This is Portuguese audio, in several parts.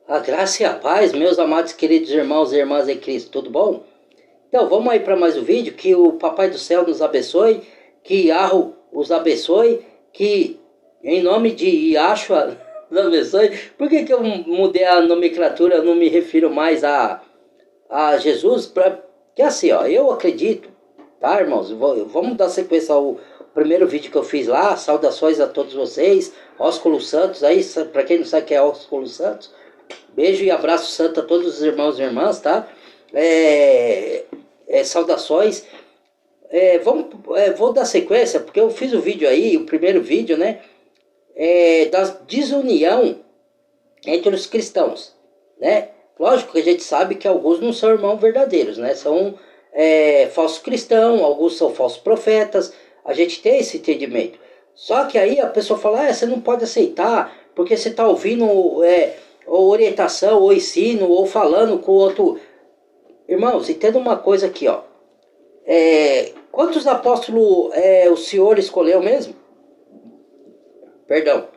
A graça e a paz, meus amados queridos irmãos e irmãs em Cristo, tudo bom? Então, vamos aí para mais um vídeo, que o Papai do Céu nos abençoe, que Yahweh os abençoe, que em nome de Yahshua nos abençoe. Por que eu mudei a nomenclatura, eu não me refiro mais a Jesus? Que assim, ó, eu acredito, tá, irmãos? Vamos dar sequência ao primeiro vídeo que eu fiz lá, saudações a todos vocês, Ósculo Santos, aí, para quem não sabe o que é Ósculo Santos, beijo e abraço santo a todos os irmãos e irmãs, tá? Saudações. Vou dar sequência, porque eu fiz o vídeo aí, o primeiro vídeo, né? Da desunião entre os cristãos, né? Lógico que a gente sabe que alguns não são irmãos verdadeiros, né? São falsos cristãos, alguns são falsos profetas. A gente tem esse entendimento. Só que aí a pessoa fala, você não pode aceitar, porque você está ouvindo ou orientação, ou ensino, ou falando com o outro. Irmãos, entenda uma coisa aqui, ó. Quantos apóstolos o Senhor escolheu mesmo? Perdão,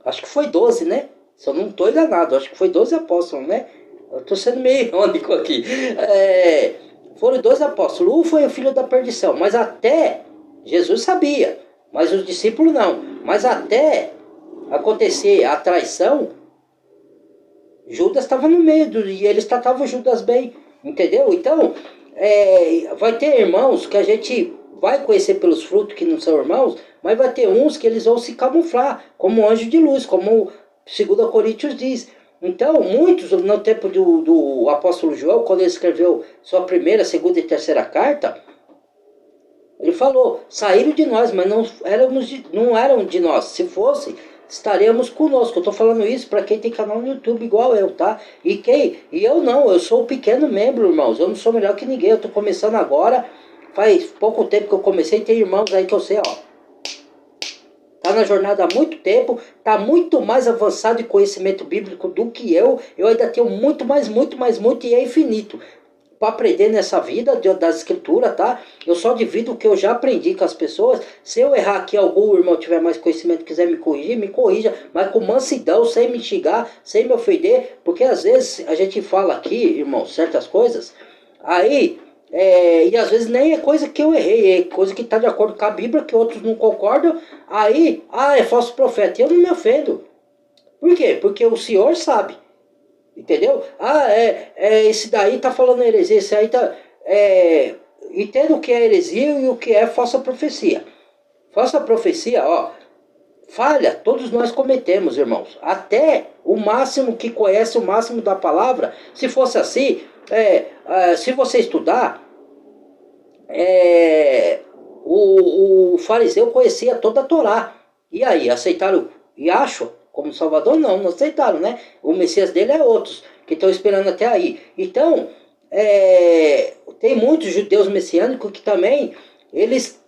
acho que foi 12, né? Se eu não estou enganado, acho que foi 12 apóstolos, né? Eu estou sendo meio irônico aqui. Foram 12 apóstolos. Um foi o filho da perdição, mas até Jesus sabia, mas os discípulos não. Mas até acontecer a traição, Judas estava no meio e eles tratavam Judas bem, entendeu? Então, vai ter irmãos que a gente vai conhecer pelos frutos que não são irmãos, mas vai ter uns que eles vão se camuflar, como anjo de luz, como 2 Coríntios diz. Então, muitos, no tempo do apóstolo João, quando ele escreveu sua primeira, segunda e terceira carta, ele falou, saíram de nós, mas não eram de nós. Se fosse, estaremos conosco. Eu estou falando isso para quem tem canal no YouTube igual eu, tá? E eu não, eu sou um pequeno membro, irmãos. Eu não sou melhor que ninguém. Eu estou começando agora. Faz pouco tempo que eu comecei. Tem irmãos aí que eu sei, ó. Tá na jornada há muito tempo. Tá muito mais avançado em conhecimento bíblico do que eu. Eu ainda tenho muito e é infinito para aprender nessa vida das escrituras, tá? Eu só divido o que eu já aprendi com as pessoas. Se eu errar aqui, algum irmão tiver mais conhecimento, quiser me corrigir, me corrija, mas com mansidão, sem me xingar, sem me ofender, porque às vezes a gente fala aqui, irmão, certas coisas, aí, e às vezes nem é coisa que eu errei, é coisa que está de acordo com a Bíblia, que outros não concordam, aí, é falso profeta, eu não me ofendo. Por quê? Porque o Senhor sabe. Entendeu? Esse daí tá falando heresia, esse aí tá... entenda o que é heresia e o que é falsa profecia. Falsa profecia, ó, falha, todos nós cometemos, irmãos. Até o máximo que conhece o máximo da palavra, se fosse assim, se você estudar, o fariseu conhecia toda a Torá. E aí, aceitaram Yahshua como Salvador? Não aceitaram, né? O Messias dele é outros, que estão esperando até aí. Então, tem muitos judeus messiânicos que também, eles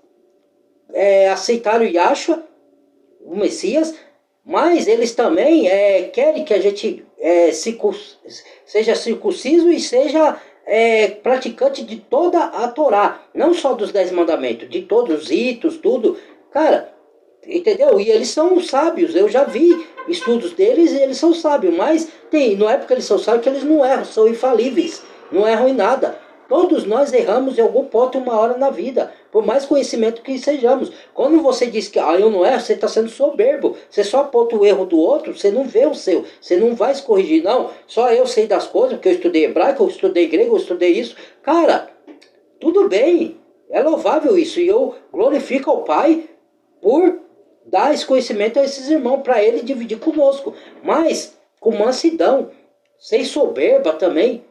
aceitaram Yahshua, o Messias, mas eles também querem que a gente seja circunciso e seja praticante de toda a Torá, não só dos 10 mandamentos, de todos os ritos, tudo. Cara, entendeu? E eles são sábios, eu já vi estudos deles e eles são sábios, mas não é porque eles são sábios que eles não erram, são infalíveis, não erram em nada. Todos nós erramos em algum ponto, uma hora na vida, por mais conhecimento que sejamos. Quando você diz que eu não erro, você está sendo soberbo. Você só aponta o erro do outro, você não vê o seu, você não vai se corrigir. Não, só eu sei das coisas, porque eu estudei hebraico, eu estudei grego, eu estudei isso. Cara, tudo bem, é louvável isso, e eu glorifico ao Pai por dar esse conhecimento a esses irmãos, para ele dividir conosco, mas com mansidão, sem soberba também,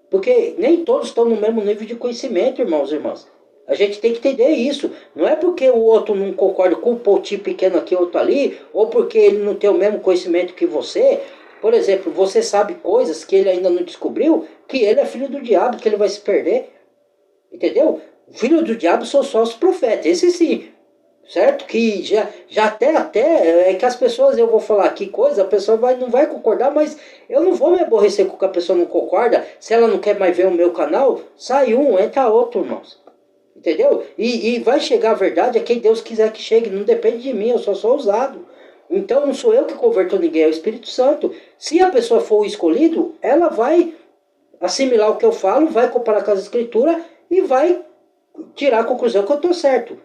porque nem todos estão no mesmo nível de conhecimento, irmãos e irmãs. A gente tem que entender isso. Não é porque o outro não concorda com um pontinho pequeno aqui, outro ali, ou porque ele não tem o mesmo conhecimento que você. Por exemplo, você sabe coisas que ele ainda não descobriu, que ele é filho do diabo, que ele vai se perder. Entendeu? O filho do diabo são só os profetas, esse sim. Certo? Que já até que as pessoas, eu vou falar aqui coisa, a pessoa não vai concordar, mas eu não vou me aborrecer com que a pessoa não concorda. Se ela não quer mais ver o meu canal, sai um, entra outro, irmãos. Entendeu? E vai chegar a verdade a quem Deus quiser que chegue, não depende de mim, eu só sou usado. Então não sou eu que converto ninguém, é o Espírito Santo. Se a pessoa for o escolhido, ela vai assimilar o que eu falo, vai comparar com as escrituras e vai tirar a conclusão que eu estou certo.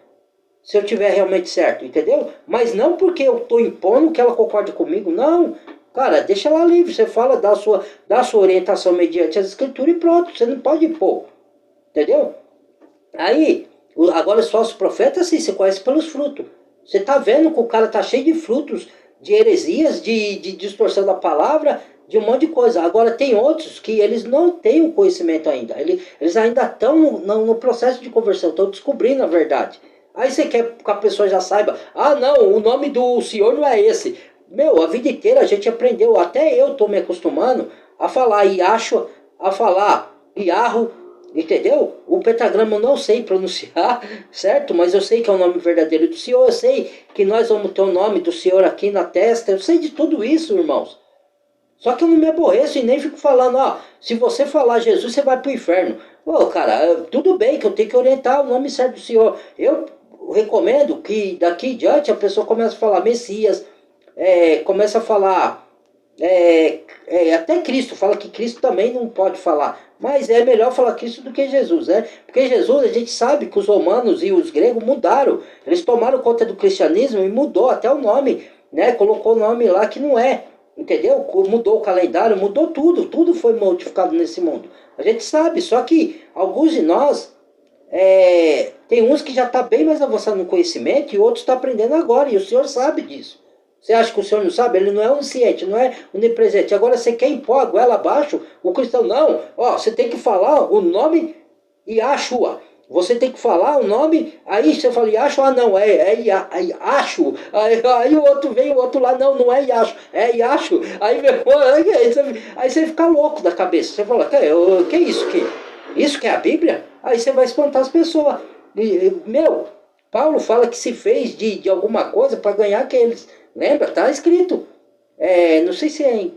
Se eu tiver realmente certo, entendeu? Mas não porque eu estou impondo que ela concorde comigo, não. Cara, deixa ela livre, você fala, dá a sua orientação mediante as escrituras e pronto, você não pode impor, entendeu? Aí, agora os falsos profetas, assim, você conhece pelos frutos. Você tá vendo que o cara tá cheio de frutos, de heresias, de distorção da palavra, de um monte de coisa. Agora tem outros que eles não têm o conhecimento ainda. Eles ainda estão no processo de conversão, estão descobrindo a verdade. Aí você quer que a pessoa já saiba, ah não, o nome do Senhor não é esse. Meu, a vida inteira a gente aprendeu, até eu tô me acostumando a falar Yahshua, a falar Yarro, entendeu? O pentagrama eu não sei pronunciar, certo? Mas eu sei que é o nome verdadeiro do Senhor. Eu sei que nós vamos ter o nome do Senhor aqui na testa. Eu sei de tudo isso, irmãos. Só que eu não me aborreço e nem fico falando, ó, se você falar Jesus, você vai pro inferno. Ô, cara, tudo bem que eu tenho que orientar o nome certo do Senhor. Eu recomendo que daqui em diante a pessoa comece a falar Messias, começa a falar até Cristo, fala que Cristo também não pode falar. Mas é melhor falar Cristo do que Jesus, né? Porque Jesus, a gente sabe que os romanos e os gregos mudaram. Eles tomaram conta do cristianismo e mudou até o nome, né? Colocou o nome lá que não é, entendeu? Mudou o calendário, mudou tudo. Tudo foi modificado nesse mundo. A gente sabe, só que alguns de nós, tem uns que já está bem mais avançado no conhecimento e outros estão aprendendo agora. E o senhor sabe disso. Você acha que o senhor não sabe? Ele não é onisciente, não é onipresente. Agora você quer impor a goela abaixo? O cristão, não. Ó, você tem que falar o nome Yahshua. Você tem que falar o nome, aí você fala Yahshua, não, Yahshua. Aí o outro vem, o outro lá, não, não é Yahshua, é Yahshua. Aí você fica louco da cabeça. Você fala, que é isso? Isso que é a Bíblia? Aí você vai espantar as pessoas. Meu, Paulo fala que se fez de alguma coisa para ganhar aqueles. Lembra? Tá escrito. Não sei se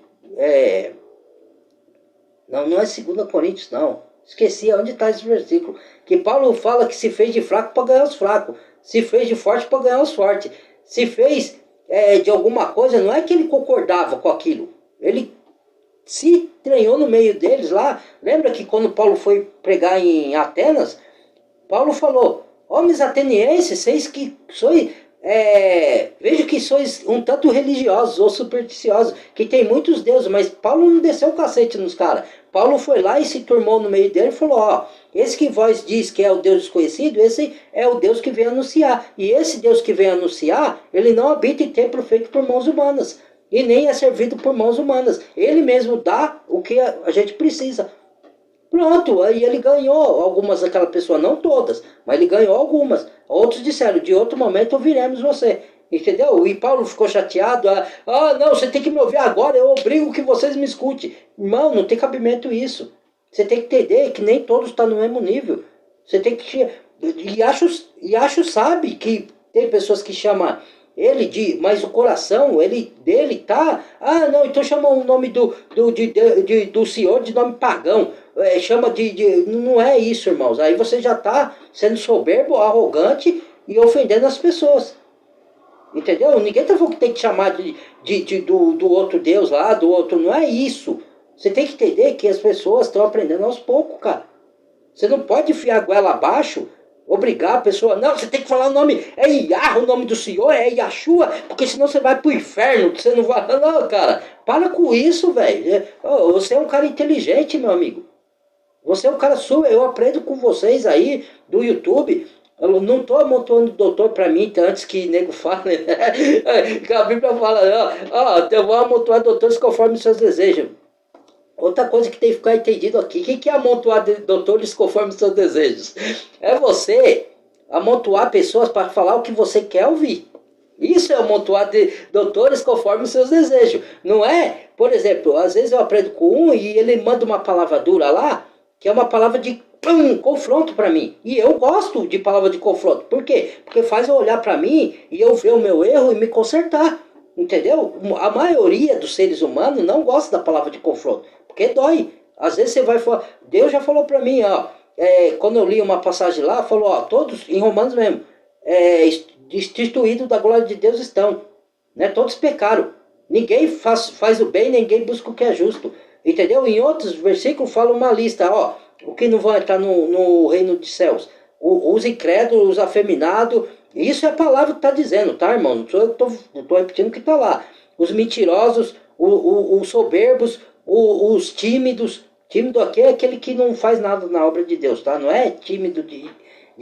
não, não é 2 Coríntios, não. Esqueci onde está esse versículo. Que Paulo fala que se fez de fraco para ganhar os fracos. Se fez de forte para ganhar os fortes. Se fez de alguma coisa, não é que ele concordava com aquilo. Ele se treinou no meio deles lá. Lembra que quando Paulo foi pregar em Atenas, Paulo falou, homens atenienses, vocês que sois, vejo que sois um tanto religiosos ou supersticiosos, que tem muitos deuses, mas Paulo não desceu o cacete nos caras. Paulo foi lá e se turmou no meio dele e falou, ó, esse que vós diz que é o Deus desconhecido, esse é o Deus que vem anunciar. E esse Deus que vem anunciar, ele não habita em templo feito por mãos humanas. E nem é servido por mãos humanas. Ele mesmo dá o que a gente precisa. Pronto, aí ele ganhou algumas daquela pessoa, não todas, mas ele ganhou algumas. Outros disseram, de outro momento ouviremos você. Entendeu? E Paulo ficou chateado. Não, você tem que me ouvir agora, eu obrigo que vocês me escutem. Irmão, não tem cabimento isso. Você tem que entender que nem todos estão no mesmo nível. Você tem que... E acho sabe que tem pessoas que chamam ele mas o coração dele tá... Ah, não, então chama o nome do Senhor de nome pagão. Chama Não é isso, irmãos. Aí você já tá sendo soberbo, arrogante e ofendendo as pessoas. Entendeu? Ninguém tá falando que tem que chamar do outro Deus lá, do outro... Não é isso. Você tem que entender que as pessoas estão aprendendo aos poucos, cara. Você não pode enfiar a goela abaixo, obrigar a pessoa, não, você tem que falar o nome, é Yah, o nome do Senhor, é Yahshua, porque senão você vai pro inferno, você não vai... Não, cara, para com isso, velho. Você é um cara inteligente, meu amigo. Você é um cara eu aprendo com vocês aí, do YouTube. Eu não tô amontoando doutor pra mim, antes que nego fale, né? Que a Bíblia fala, eu vou amontoar doutores conforme os seus desejos. Outra coisa que tem que ficar entendido aqui, o que é amontoar doutores conforme os seus desejos? É você amontoar pessoas para falar o que você quer ouvir. Isso é amontoar doutores conforme os seus desejos. Não é, por exemplo, às vezes eu aprendo com um e ele manda uma palavra dura lá, que é uma palavra de confronto para mim. E eu gosto de palavra de confronto. Por quê? Porque faz eu olhar para mim e eu ver o meu erro e me consertar. Entendeu? A maioria dos seres humanos não gosta da palavra de confronto. Porque dói. Às vezes você vai falar... Deus já falou para mim, quando eu li uma passagem lá, falou, todos, em Romanos mesmo, destituídos da glória de Deus estão. né? Todos pecaram. Ninguém faz o bem, ninguém busca o que é justo. Entendeu? Em outros versículos fala uma lista, ó, o que não vão entrar no reino dos céus. Os incrédulos, os afeminados, isso é a palavra que está dizendo, tá, irmão? Não sou eu que estou repetindo o que está lá. Os mentirosos, os soberbos, os tímidos. Tímido aqui é aquele que não faz nada na obra de Deus, tá? Não é tímido de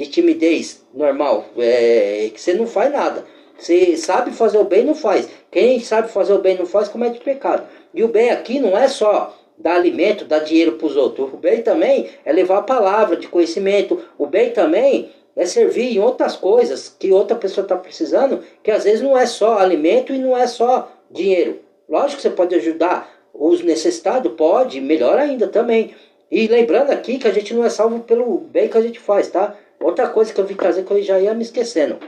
timidez normal, é que você não faz nada. Você sabe fazer o bem e não faz. Quem sabe fazer o bem e não faz, comete pecado. E o bem aqui não é só dar alimento, dar dinheiro para os outros. O bem também é levar a palavra de conhecimento. O bem também é servir em outras coisas que outra pessoa está precisando, que às vezes não é só alimento e não é só dinheiro. Lógico que você pode ajudar os necessitados, pode, melhor ainda também. E lembrando aqui que a gente não é salvo pelo bem que a gente faz, tá? Outra coisa que eu vim trazer que eu já ia me esquecendo.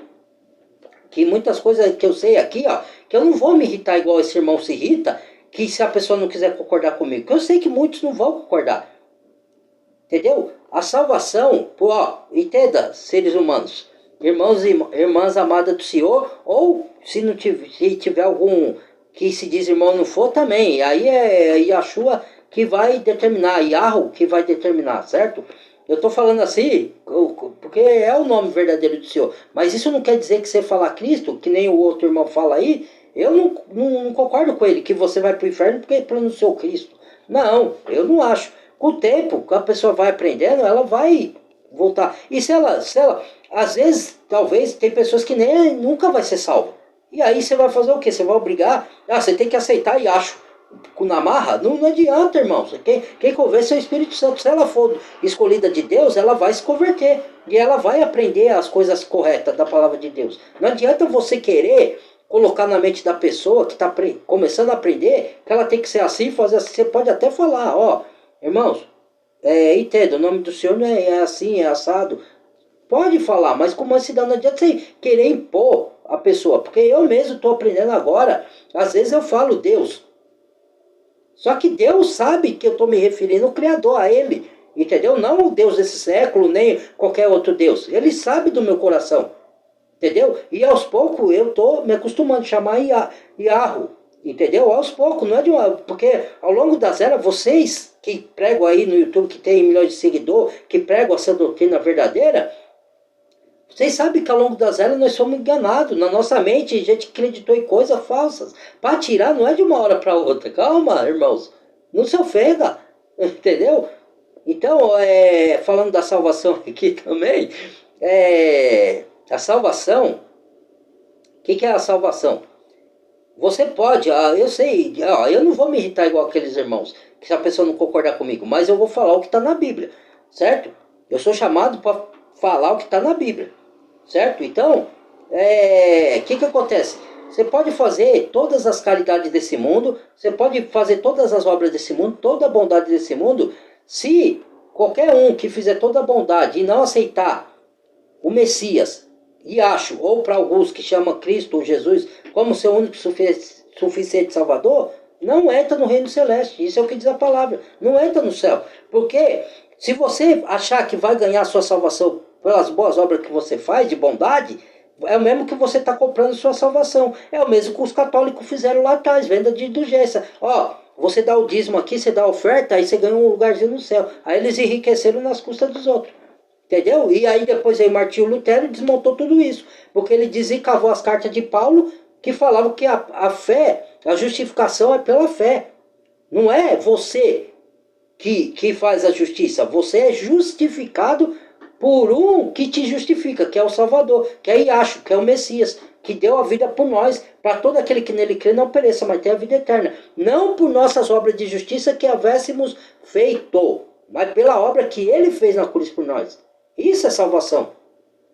Que muitas coisas que eu sei aqui, ó, que eu não vou me irritar igual esse irmão se irrita, que se a pessoa não quiser concordar comigo, que eu sei que muitos não vão concordar. Entendeu? A salvação, pô, ó, entenda, seres humanos, irmãos e irmãs amadas do Senhor, ou se não tiver, se tiver algum que se diz irmão não for também, aí é Yahshua que vai determinar, Yahoo que vai determinar, certo? Eu estou falando assim, porque é o nome verdadeiro do Senhor. Mas isso não quer dizer que você falar Cristo, que nem o outro irmão fala aí, eu não concordo com ele, que você vai para o inferno porque pronunciou Cristo. Não, eu não acho. Com o tempo, quando a pessoa vai aprendendo, ela vai voltar. E se ela, às vezes, talvez, tem pessoas que nem nunca vai ser salva. E aí você vai fazer o quê? Você vai obrigar? Ah, você tem que aceitar e acho. Na marra? Não adianta, irmão. Quem convence é o Espírito Santo. Se ela for escolhida de Deus, ela vai se converter. E ela vai aprender as coisas corretas da palavra de Deus. Não adianta você querer colocar na mente da pessoa que está começando a aprender que ela tem que ser assim, fazer assim. Você pode até falar, ó, irmãos, entenda, o nome do Senhor não é assim, é assado. Pode falar, mas como cidadão, não adianta você querer impor a pessoa. Porque eu mesmo estou aprendendo agora. Às vezes eu falo Deus. Só que Deus sabe que eu estou me referindo ao Criador, a Ele. Entendeu? Não o Deus desse século, nem qualquer outro Deus. Ele sabe do meu coração. Entendeu? E aos poucos eu estou me acostumando a chamar Yahoo. Entendeu? Aos poucos, não é de uma. Porque ao longo das eras, vocês que pregam aí no YouTube, que tem milhões de seguidores, que pregam essa doutrina verdadeira, vocês sabem que ao longo das eras nós somos enganados. Na nossa mente, a gente acreditou em coisas falsas. Para tirar não é de uma hora para outra. Calma, irmãos. Não se ofenda. Entendeu? Então, falando da salvação aqui também, a salvação, o que é a salvação? Você pode, eu sei, eu não vou me irritar igual aqueles irmãos, que se a pessoa não concordar comigo, mas eu vou falar o que está na Bíblia, certo? Eu sou chamado para falar o que está na Bíblia, certo? Então, que acontece? Você pode fazer todas as caridades desse mundo, você pode fazer todas as obras desse mundo, toda a bondade desse mundo, se qualquer um que fizer toda a bondade e não aceitar o Messias, ou para alguns que chamam Cristo ou Jesus como seu único suficiente Salvador, não entra no reino celeste. Isso é o que diz a palavra. Não entra no céu. Porque se você achar que vai ganhar a sua salvação pelas boas obras que você faz, de bondade, é o mesmo que você está comprando sua salvação. É o mesmo que os católicos fizeram lá atrás, venda de indulgência. Você dá o dízimo aqui, você dá a oferta, aí você ganha um lugarzinho no céu. Aí eles enriqueceram nas custas dos outros. Entendeu? E aí depois aí Martinho Lutero desmontou tudo isso. Porque ele desencavou as cartas de Paulo que falavam que a fé, a justificação é pela fé. Não é você que faz a justiça. Você é justificado por um que te justifica, que é o Salvador, que é Yahshua, que é o Messias, que deu a vida por nós, para todo aquele que nele crê não pereça, mas tenha a vida eterna. Não por nossas obras de justiça que havéssemos feito, mas pela obra que ele fez na cruz por nós. Isso é salvação.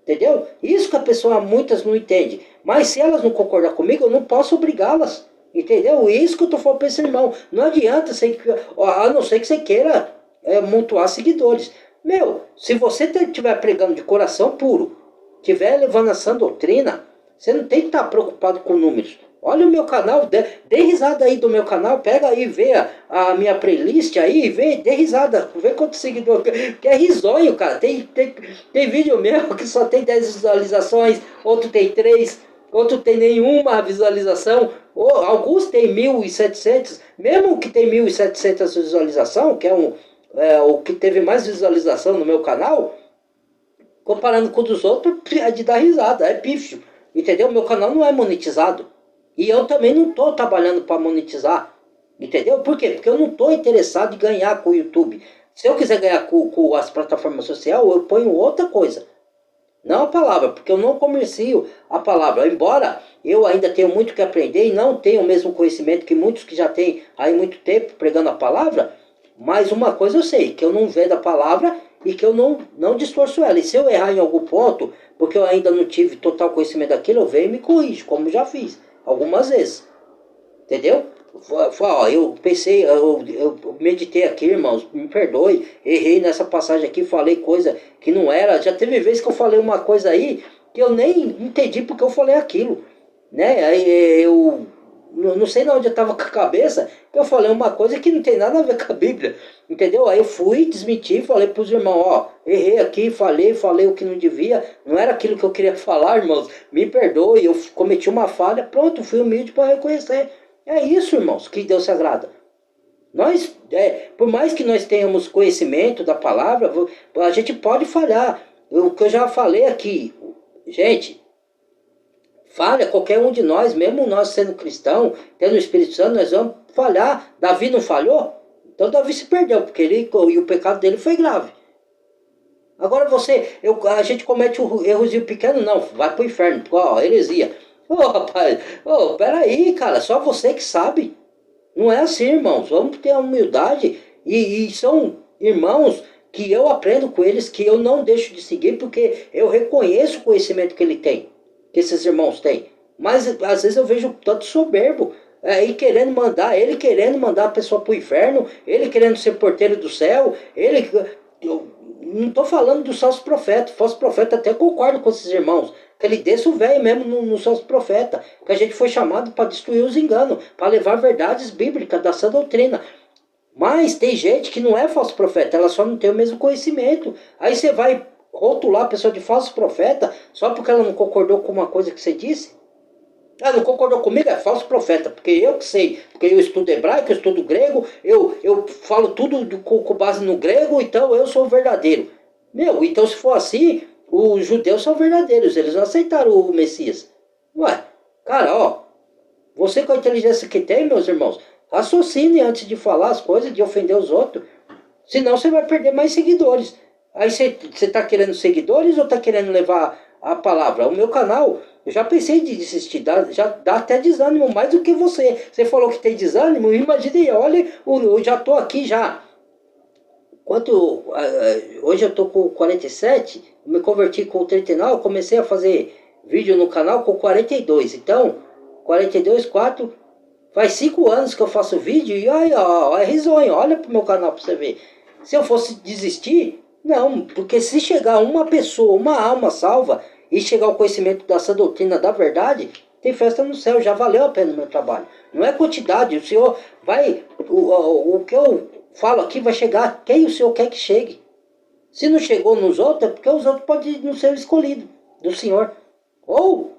Entendeu? Isso que a pessoa, muitas não entende. Mas se elas não concordar comigo, eu não posso obrigá-las. Entendeu? Isso que eu estou falando para esse irmão. Não adianta, a não ser que você queira montuar seguidores. Se você estiver pregando de coração puro, estiver levando essa doutrina, você não tem que estar preocupado com números. Olha o meu canal, dê risada aí do meu canal, pega aí, vê a minha playlist aí, dê risada, vê quantos seguidores, que é risonho, cara. Tem vídeo meu que só tem 10 visualizações, outro tem 3. outro tem nenhuma visualização, ou alguns têm 1.700, mesmo que tem 1.700 visualização, que o que teve mais visualização no meu canal, comparando com o dos outros, é de dar risada, é pífio, entendeu? Meu canal não é monetizado, e eu também não estou trabalhando para monetizar, entendeu? Por quê? Porque eu não estou interessado em ganhar com o YouTube. Se eu quiser ganhar com as plataformas sociais, eu ponho outra coisa. Não a palavra, porque eu não comercio a palavra. Embora eu ainda tenha muito que aprender e não tenha o mesmo conhecimento que muitos que já têm aí muito tempo pregando a palavra, mas uma coisa eu sei, que eu não vendo a palavra e que eu não distorço ela. E se eu errar em algum ponto, porque eu ainda não tive total conhecimento daquilo, eu venho e me corrijo, como já fiz algumas vezes. Entendeu? Ó, eu pensei, eu meditei aqui, irmãos, me perdoe, errei nessa passagem aqui, falei coisa que não era. Já teve vezes que eu falei uma coisa aí que eu nem entendi porque eu falei aquilo, né? Aí eu não sei de onde eu estava com a cabeça, eu falei uma coisa que não tem nada a ver com a Bíblia, entendeu? Aí eu fui, desmenti, falei para os irmãos, ó, errei aqui, falei o que não devia, não era aquilo que eu queria falar, irmãos, me perdoe, eu cometi uma falha, pronto, fui humilde para reconhecer. É isso, irmãos, que Deus se agrada. Nós, por mais que nós tenhamos conhecimento da palavra, a gente pode falhar. O que eu já falei aqui, gente, falha qualquer um de nós, mesmo nós sendo cristão, tendo o Espírito Santo, nós vamos falhar. Davi não falhou? Então Davi se perdeu, porque e o pecado dele foi grave. Agora a gente comete um errozinho pequeno, não, vai pro inferno, ó, heresia. Ô, rapaz, peraí, cara, só você que sabe. Não é assim, irmãos. Vamos ter a humildade. E são irmãos que eu aprendo com eles, que eu não deixo de seguir, porque eu reconheço o conhecimento que ele tem, que esses irmãos têm. Mas às vezes eu vejo tanto soberbo. Ele querendo mandar a pessoa para o inferno, ele querendo ser porteiro do céu, eu não estou falando dos falsos profetas. Falso profeta até concordo com esses irmãos. Que ele desça o velho mesmo no falso profeta. Que a gente foi chamado para destruir os enganos, para levar verdades bíblicas da sã doutrina. Mas tem gente que não é falso profeta, ela só não tem o mesmo conhecimento. Aí você vai rotular a pessoa de falso profeta só porque ela não concordou com uma coisa que você disse? Ah, não concordou comigo? É falso profeta, porque eu que sei, porque eu estudo hebraico, eu estudo grego, eu falo tudo com base no grego, então eu sou o verdadeiro. Meu, então se for assim, os judeus são verdadeiros, eles não aceitaram o Messias. Ué, cara, ó, você com a inteligência que tem, meus irmãos, raciocine antes de falar as coisas, de ofender os outros, senão você vai perder mais seguidores. Aí você está querendo seguidores ou está querendo levar a palavra? O meu canal, eu já pensei de desistir, já dá até desânimo mais do que você. Você falou que tem desânimo, imagine, olha, eu já estou aqui já. Hoje eu estou com 47, me converti com 39, eu comecei a fazer vídeo no canal com 42. Então, 42, 4, faz 5 anos que eu faço vídeo e olha, é risonho, olha pro meu canal para você ver. Se eu fosse desistir, não, porque se chegar uma pessoa, uma alma salva, e chegar ao conhecimento dessa doutrina da verdade, tem festa no céu, já valeu a pena o meu trabalho. Não é quantidade, o Senhor vai, o que eu falo aqui vai chegar a quem o Senhor quer que chegue. Se não chegou nos outros, é porque os outros podem não ser escolhidos do Senhor. Ou,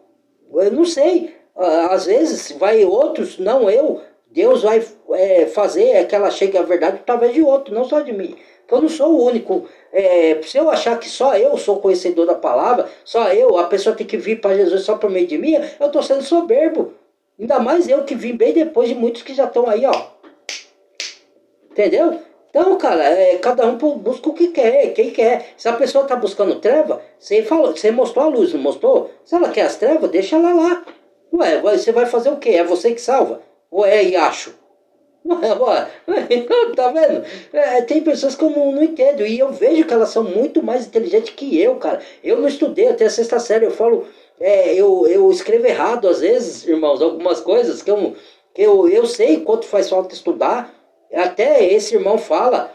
eu não sei, às vezes vai outros, não eu, Deus vai fazer que ela chegue à verdade através de outro, não só de mim. Porque eu não sou o único. Se eu achar que só eu sou conhecedor da palavra, só eu, a pessoa tem que vir para Jesus só por meio de mim, eu estou sendo soberbo. Ainda mais eu que vim bem depois de muitos que já estão aí, ó. Entendeu? Então, cara, cada um busca o que quer, quem quer. Se a pessoa está buscando treva, você mostrou a luz, não mostrou? Se ela quer as trevas, deixa ela lá. Ué, você vai fazer o quê? É você que salva? Ou é Iacho? Tá vendo? Tem pessoas que eu não entendo. E eu vejo que elas são muito mais inteligentes que eu, cara. Eu não estudei até a sexta série. Eu falo, eu escrevo errado às vezes, irmãos, algumas coisas que eu sei quanto faz falta estudar. Até esse irmão fala,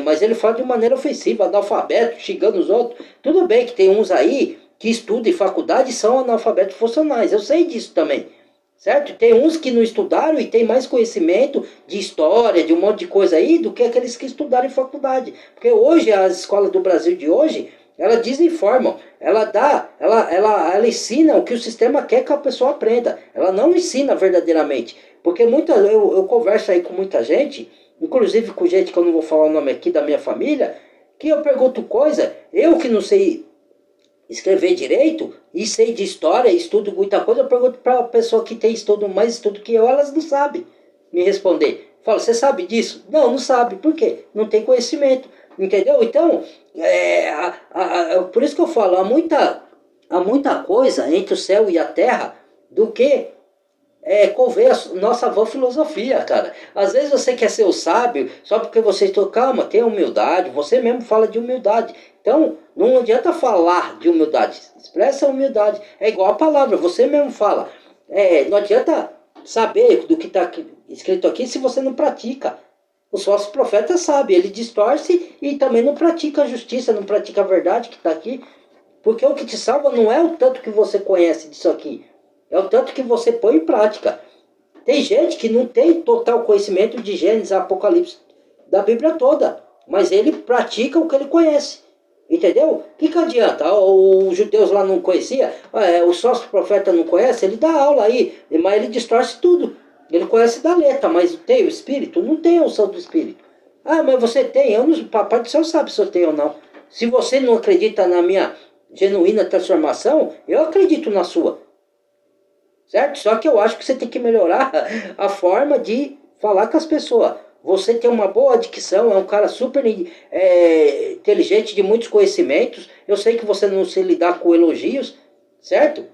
mas ele fala de maneira ofensiva, analfabeto, xingando os outros. Tudo bem que tem uns aí que estudam em faculdade e são analfabetos funcionais. Eu sei disso também. Certo? Tem uns que não estudaram e tem mais conhecimento de história, de um monte de coisa aí, do que aqueles que estudaram em faculdade. Porque hoje, as escolas do Brasil de hoje, ela desinforma, ela ensina o que o sistema quer que a pessoa aprenda. Ela não ensina verdadeiramente. Porque eu converso aí com muita gente, inclusive com gente que eu não vou falar o nome aqui da minha família, que eu pergunto coisa, eu que não sei escrever direito e sei de história, estudo muita coisa, eu pergunto para a pessoa que tem mais estudo que eu, elas não sabem me responder. Falo, você sabe disso? Não, não sabe. Por quê? Não tem conhecimento. Entendeu? Então, por isso que eu falo, há muita coisa entre o céu e a terra do que convém a nossa vã filosofia, cara. Às vezes você quer ser o sábio só porque você está... Calma, tenha humildade. Você mesmo fala de humildade. Então, não adianta falar de humildade. Expressa a humildade. É igual a palavra, você mesmo fala. Não adianta saber do que está escrito aqui se você não pratica. Os falsos profetas sabem, ele distorce e também não pratica a justiça, não pratica a verdade que está aqui. Porque o que te salva não é o tanto que você conhece disso aqui, é o tanto que você põe em prática. Tem gente que não tem total conhecimento de Gênesis, Apocalipse, da Bíblia toda, mas ele pratica o que ele conhece. Entendeu? O que adianta? Os judeus lá não conheciam, os falsos profetas não conhecem, ele dá aula aí, mas ele distorce tudo. Ele conhece da letra, mas tem o Espírito? Não tem a unção do Espírito. Ah, mas você tem? Papai do céu sabe se eu tenho ou não. Se você não acredita na minha genuína transformação, eu acredito na sua. Certo? Só que eu acho que você tem que melhorar a forma de falar com as pessoas. Você tem uma boa dicção, é um cara super inteligente, de muitos conhecimentos. Eu sei que você não se lidar com elogios, certo?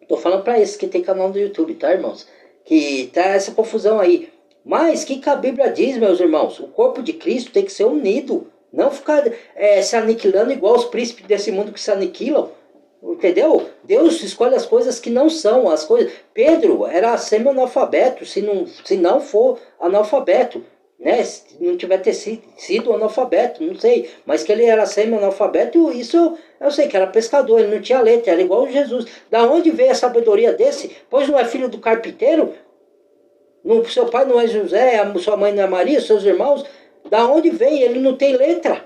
Tô falando para esses que tem canal no YouTube, tá, irmãos? Que tá essa confusão aí. Mas o que a Bíblia diz, meus irmãos? O corpo de Cristo tem que ser unido. Não ficar se aniquilando igual os príncipes desse mundo que se aniquilam. Entendeu? Deus escolhe as coisas que não são. As coisas. Pedro era semi-analfabeto, se não for analfabeto. Né? Se não tiver sido analfabeto, não sei. Mas que ele era semi-analfabeto, isso eu sei que era pescador, ele não tinha letra, era igual Jesus. Da onde veio a sabedoria desse? Pois não é filho do carpinteiro? Seu pai não é José, sua mãe não é Maria, seus irmãos? Da onde vem? Ele não tem letra.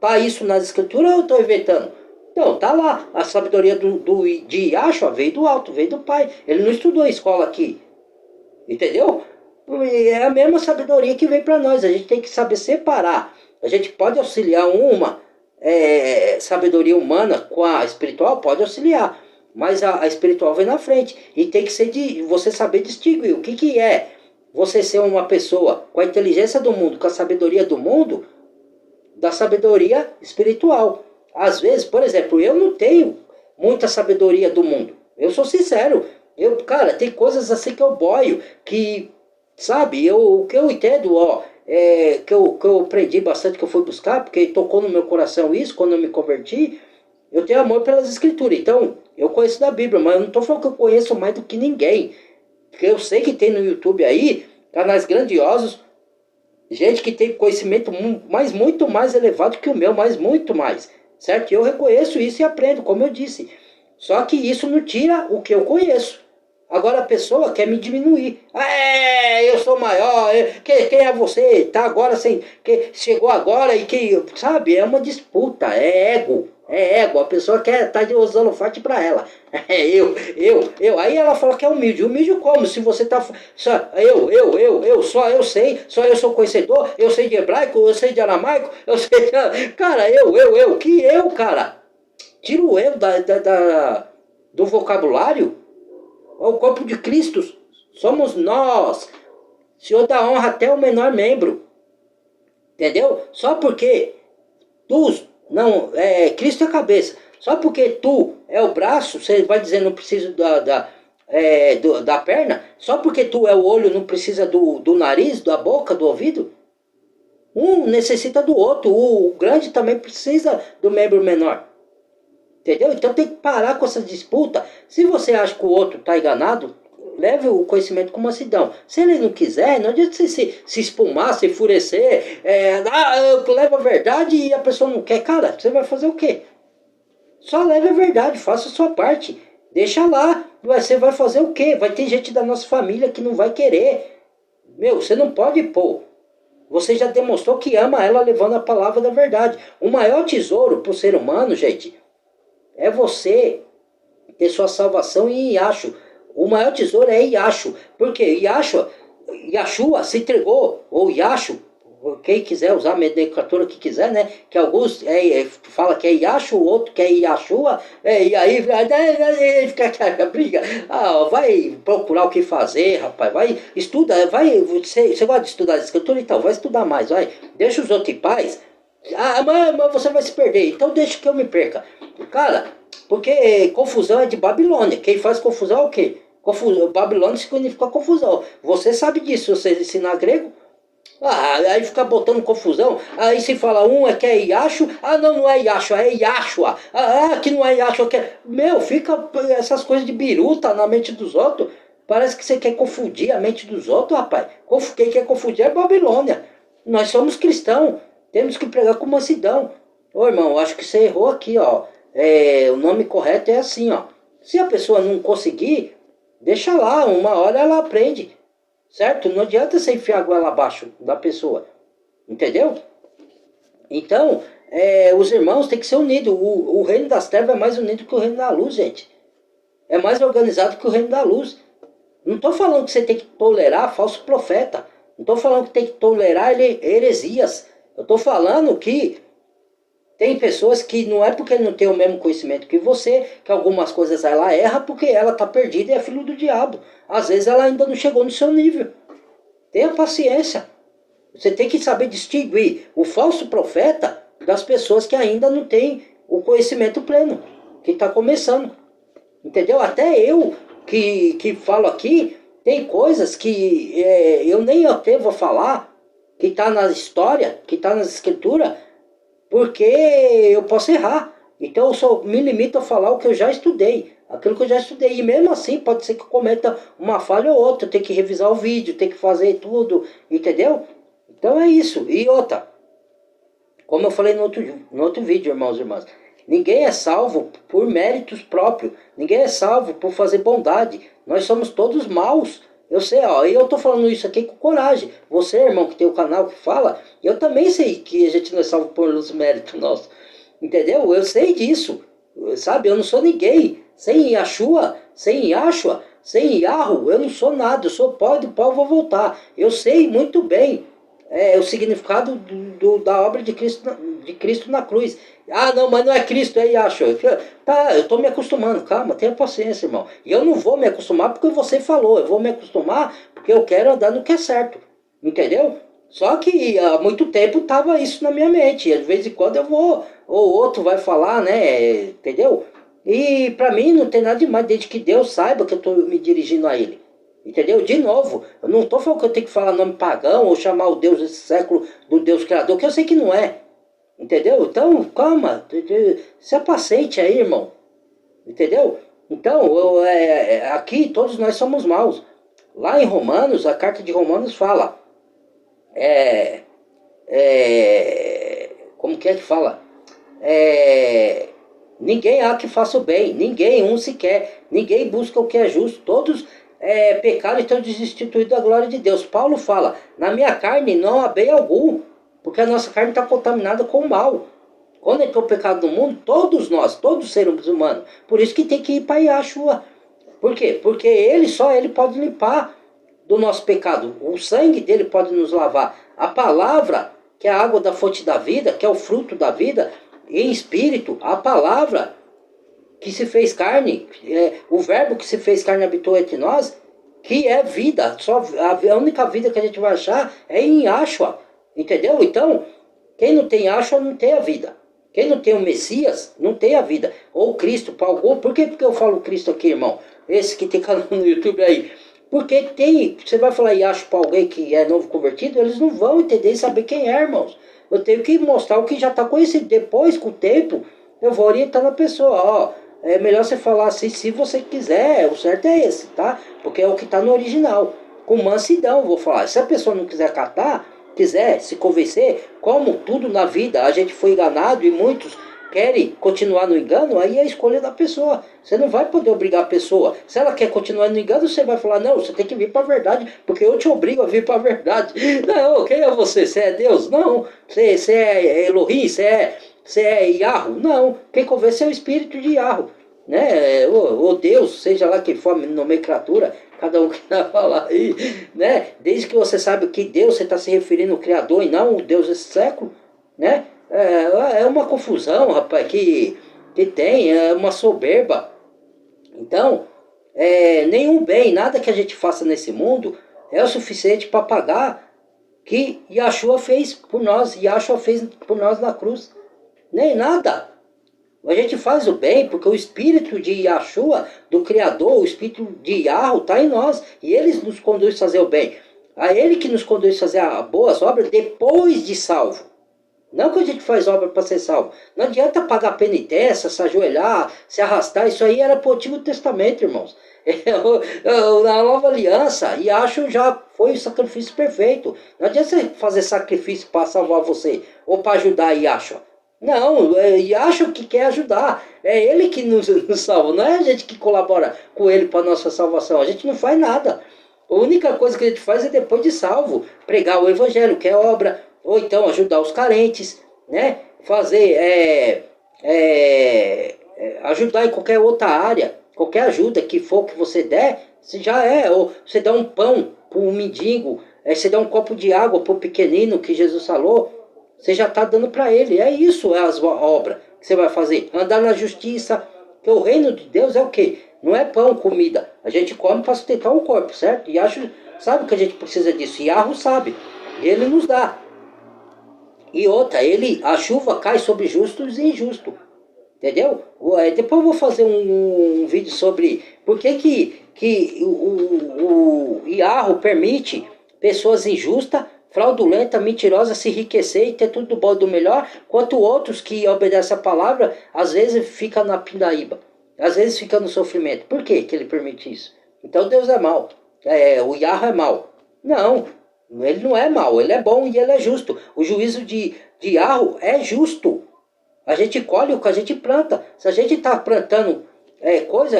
Tá isso nas escrituras ou eu estou inventando? Então, tá lá. A sabedoria de Yahshua veio do alto, veio do pai. Ele não estudou escola aqui. Entendeu? É a mesma sabedoria que vem para nós. A gente tem que saber separar. A gente pode auxiliar uma sabedoria humana com a espiritual, pode auxiliar. Mas a espiritual vem na frente. E tem que ser de você saber distinguir. O que é você ser uma pessoa com a inteligência do mundo, com a sabedoria do mundo, da sabedoria espiritual. Às vezes, por exemplo, eu não tenho muita sabedoria do mundo. Eu sou sincero. Cara, tem coisas assim que eu boio, que, sabe, o que eu entendo, que eu aprendi bastante, que eu fui buscar, porque tocou no meu coração isso, quando eu me converti, eu tenho amor pelas escrituras. Então, eu conheço da Bíblia, mas eu não estou falando que eu conheço mais do que ninguém. Porque eu sei que tem no YouTube aí, canais grandiosos, gente que tem conhecimento muito mais elevado que o meu, mas muito mais. Certo? Eu reconheço isso e aprendo, como eu disse. Só que isso não tira o que eu conheço. Agora a pessoa quer me diminuir. Eu sou maior. Quem é você? Tá agora sem. Que chegou agora e que. Sabe? É uma disputa. É ego. É ego. A pessoa quer tá de holofote pra ela. Eu. Aí ela fala que é humilde. Humilde como? Se você tá. Só eu sei. Só eu sou conhecedor. Eu sei de hebraico. Eu sei de aramaico. Eu sei. Cara, eu. Que eu, cara? Tira o eu do vocabulário. O corpo de Cristo somos nós. Senhor dá honra até o menor membro. Entendeu? Só porque Cristo é a cabeça. Só porque tu é o braço, você vai dizer não preciso da perna. Só porque tu é o olho, não precisa do nariz, da boca, do ouvido. Um necessita do outro. O grande também precisa do membro menor. Entendeu? Então tem que parar com essa disputa. Se você acha que o outro está enganado, leve o conhecimento com mansidão. Se ele não quiser, não adianta você se espumar, se enfurecer. Eu levo a verdade e a pessoa não quer. Cara, você vai fazer o quê? Só leve a verdade, faça a sua parte. Deixa lá. Você vai fazer o quê? Vai ter gente da nossa família que não vai querer. Você não pode pôr Você já demonstrou que ama ela levando a palavra da verdade. O maior tesouro para o ser humano, gente, é você ter sua salvação em Yahshua. O maior tesouro é Yahshua. Porque Yahshua se entregou, ou Yahshua, quem quiser usar a nomenclatura que quiser, né? Que alguns fala que é Yahshua, o outro que é Yahshua, e aí fica aquela briga. Vai procurar o que fazer, rapaz. Vai, estuda, você gosta de estudar a escritura? Então, vai estudar mais, vai. Deixa os outros em paz. Mas você vai se perder, então deixa que eu me perca. Cara, porque confusão é de Babilônia. Quem faz confusão é o quê? Babilônia significa confusão. Você sabe disso, você ensinar grego? Aí fica botando confusão. Aí se fala um é que é Yahshua. Não é Yahshua, é Yahshua. Que não é Yahshua. Fica essas coisas de biruta na mente dos outros. Parece que você quer confundir a mente dos outros, rapaz. Quem quer confundir é Babilônia. Nós somos cristãos. Temos que pregar com mansidão. Ô irmão, acho que você errou aqui, ó. O nome correto é assim, ó. Se a pessoa não conseguir, deixa lá. Uma hora ela aprende. Certo? Não adianta você enfiar a goela abaixo da pessoa. Entendeu? Então, os irmãos têm que ser unidos. O reino das trevas é mais unido que o reino da luz, gente. É mais organizado que o reino da luz. Não estou falando que você tem que tolerar falso profeta. Não estou falando que tem que tolerar heresias. Eu estou falando que tem pessoas que não é porque ele não tem o mesmo conhecimento que você, que algumas coisas ela erra porque ela está perdida e é filho do diabo. Às vezes ela ainda não chegou no seu nível. Tenha paciência. Você tem que saber distinguir o falso profeta das pessoas que ainda não têm o conhecimento pleno, que está começando. Entendeu? Até eu que falo aqui, tem coisas que eu nem atrevo a falar, que está na história, que está nas escrituras, porque eu posso errar. Então eu só me limito a falar o que eu já estudei, aquilo que eu já estudei. E mesmo assim pode ser que eu cometa uma falha ou outra, tem que revisar o vídeo, tem que fazer tudo, entendeu? Então é isso. E outra, como eu falei no outro vídeo, irmãos e irmãs, ninguém é salvo por méritos próprios, ninguém é salvo por fazer bondade. Nós somos todos maus. Eu sei, e eu tô falando isso aqui com coragem. Você, irmão, que tem o canal que fala, eu também sei que a gente não é salvo por os méritos nossos. Entendeu? Eu sei disso. Sabe? Eu não sou ninguém. Sem Yahshua, sem Yahshua, sem Yahoo, eu não sou nada. Eu sou pó, do pó vou voltar. Eu sei muito bem o significado da obra de Cristo na cruz. Não, mas não é Cristo, é Yahshua. Tá, eu tô me acostumando. Calma, tenha paciência, irmão. E eu não vou me acostumar porque você falou. Eu vou me acostumar porque eu quero andar no que é certo. Entendeu? Só que há muito tempo tava isso na minha mente. E de vez em quando eu vou, ou outro vai falar, né? Entendeu? E pra mim não tem nada demais, desde que Deus saiba que eu tô me dirigindo a Ele. Entendeu? De novo, eu não tô falando que eu tenho que falar nome pagão ou chamar o Deus desse século do Deus Criador, que eu sei que não é. Entendeu? Então, calma, se paciente aí, irmão. Entendeu? Então, aqui todos nós somos maus. Lá em Romanos, a carta de Romanos fala. Como que fala? Ninguém há que faça o bem, ninguém um sequer, ninguém busca o que é justo, todos pecaram e estão destituídos da glória de Deus. Paulo fala, na minha carne não há bem algum, porque a nossa carne está contaminada com o mal. Quando entrou o pecado no mundo, todos nós, todos os seres humanos, por isso que tem que ir para Yahshua. Por quê? Porque só ele pode limpar do nosso pecado. O sangue dele pode nos lavar. A palavra, que é a água da fonte da vida, que é o fruto da vida, em espírito, a palavra que se fez carne, o verbo que se fez carne habitou entre nós, que é vida. Só a única vida que a gente vai achar é em Yahshua. Entendeu? Então, quem não tem Yahshua não tem a vida. Quem não tem o Messias não tem a vida. Ou Cristo, para algum. Por que eu falo Cristo aqui, irmão? Esse que tem canal no YouTube aí. Porque você vai falar Yahshua para alguém que é novo convertido, eles não vão entender e saber quem é, irmãos. Eu tenho que mostrar o que já está conhecido. Depois, com o tempo, eu vou orientar a pessoa. É melhor você falar assim, se você quiser, o certo é esse, tá? Porque é o que está no original. Com mansidão, vou falar. Se a pessoa não quiser catar, quiser se convencer, como tudo na vida, a gente foi enganado e muitos querem continuar no engano, aí é a escolha da pessoa. Você não vai poder obrigar a pessoa. Se ela quer continuar no engano, você vai falar, não, você tem que vir para a verdade, porque eu te obrigo a vir para a verdade. Não, quem é você? Você é Deus? Não. Você é Elohim? Você é Yahoo? Não. Quem convence é o espírito de Yahoo. Né? Ou Deus, seja lá que for, nomenclatura, cada um que vai falar aí, né? Desde que você sabe que Deus, você está se referindo ao Criador e não o Deus desse século, né? É uma confusão, rapaz, que tem, é uma soberba. Então, nenhum bem, nada que a gente faça nesse mundo é o suficiente para pagar que Yahshua fez por nós, Yahshua fez por nós na cruz. Nem nada. A gente faz o bem porque o espírito de Yahshua, do Criador, o espírito de Yahweh está em nós. E ele nos conduz a fazer o bem. A ele que nos conduz a fazer as boas obras depois de salvo. Não que a gente faz obra para ser salvo. Não adianta pagar penitência, se ajoelhar, se arrastar. Isso aí era para o Antigo Testamento, irmãos. Na nova aliança, Yahshua já foi o sacrifício perfeito. Não adianta você fazer sacrifício para salvar você ou para ajudar Yahshua. Não, Yahshua que quer ajudar. É ele que nos salva. Não é a gente que colabora com ele para nossa salvação. A gente não faz nada. A única coisa que a gente faz é depois de salvo. Pregar o evangelho, que é obra. Ou então ajudar os carentes. Né? Fazer, ajudar em qualquer outra área. Qualquer ajuda que for que você der, você já ou você dá um pão para um mendigo. Você dá um copo de água para o pequenino que Jesus falou. Você já está dando para ele. É isso, é as obras que você vai fazer. Andar na justiça. Porque o reino de Deus é o quê? Não é pão, comida. A gente come para sustentar o corpo, certo? E sabe que a gente precisa disso. Yahweh sabe. Ele nos dá. E outra, a chuva cai sobre justos e injustos. Entendeu? Depois eu vou fazer um vídeo sobre por que o Yahweh permite pessoas injustas, fraudulenta, mentirosa, se enriquecer e ter tudo do bom e do melhor, quanto outros que obedecem a palavra, às vezes fica na pindaíba, às vezes fica no sofrimento. Por que ele permite isso? Então Deus é mau, o Yahweh é mau. Não, ele não é mau, ele é bom e ele é justo. O juízo de Yahweh é justo. A gente colhe o que a gente planta. Se a gente está plantando coisa,